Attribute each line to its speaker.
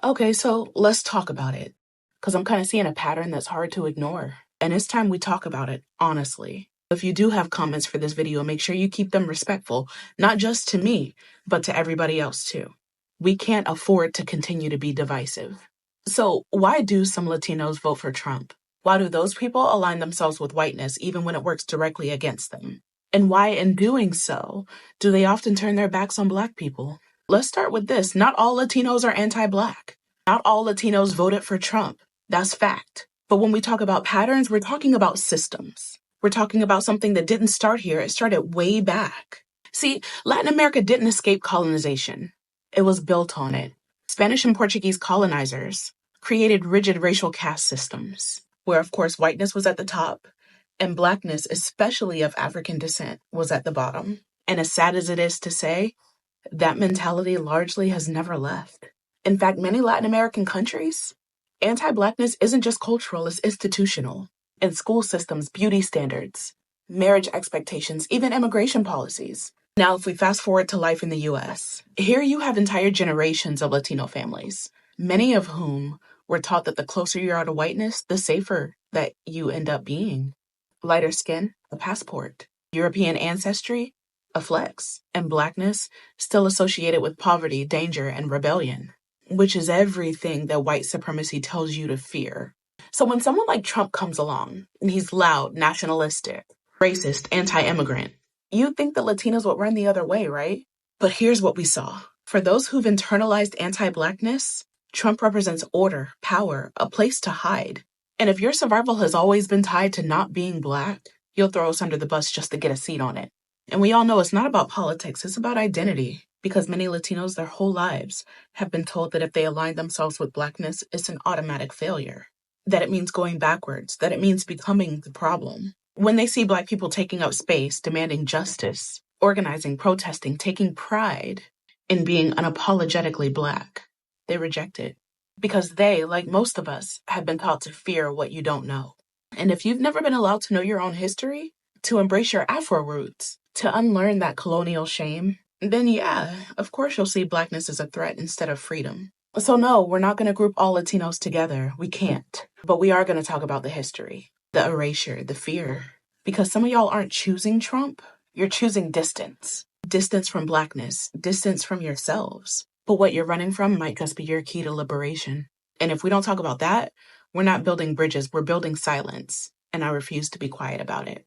Speaker 1: Okay, so let's talk about it. Because I'm kind of seeing a pattern that's hard to ignore. And it's time we talk about it, honestly. If you do have comments for this video, make sure you keep them respectful, not just to me, but to everybody else too. We can't afford to continue to be divisive. So why do some Latinos vote for Trump? Why do those people align themselves with whiteness even when it works directly against them? And why, in doing so, do they often turn their backs on Black people? Let's start with this. Not all Latinos are anti-Black. Not all Latinos voted for Trump. That's fact. But when we talk about patterns, we're talking about systems. We're talking about something that didn't start here. It started way back. See, Latin America didn't escape colonization. It was built on it. Spanish and Portuguese colonizers created rigid racial caste systems, where, of course, whiteness was at the top and Blackness, especially of African descent, was at the bottom. And as sad as it is to say, that mentality largely has never left. In fact, many Latin American countries, anti-Blackness isn't just cultural, it's institutional. In school systems, beauty standards, marriage expectations, even immigration policies. Now, if we fast forward to life in the US, here you have entire generations of Latino families, many of whom were taught that the closer you are to whiteness, the safer that you end up being. Lighter skin, a passport. European ancestry, a flex. And Blackness, still associated with poverty, danger, and rebellion, which is everything that white supremacy tells you to fear. So when someone like Trump comes along, and he's loud, nationalistic, racist, anti-immigrant, you'd think that Latinos would run the other way, right? But here's what we saw. For those who've internalized anti-Blackness, Trump represents order, power, a place to hide. And if your survival has always been tied to not being Black, you'll throw us under the bus just to get a seat on it. And we all know it's not about politics, it's about identity. Because many Latinos their whole lives have been told that if they align themselves with Blackness, it's an automatic failure. That it means going backwards, that it means becoming the problem. When they see Black people taking up space, demanding justice, organizing, protesting, taking pride in being unapologetically Black, they reject it. Because they, like most of us, have been taught to fear what you don't know. And if you've never been allowed to know your own history, to embrace your Afro roots, to unlearn that colonial shame, then yeah, of course you'll see Blackness as a threat instead of freedom. So no, we're not going to group all Latinos together. We can't. But we are going to talk about the history, the erasure, the fear. Because some of y'all aren't choosing Trump, you're choosing distance. Distance from Blackness, distance from yourselves. But what you're running from might just be your key to liberation. And if we don't talk about that, we're not building bridges, we're building silence. And I refuse to be quiet about it.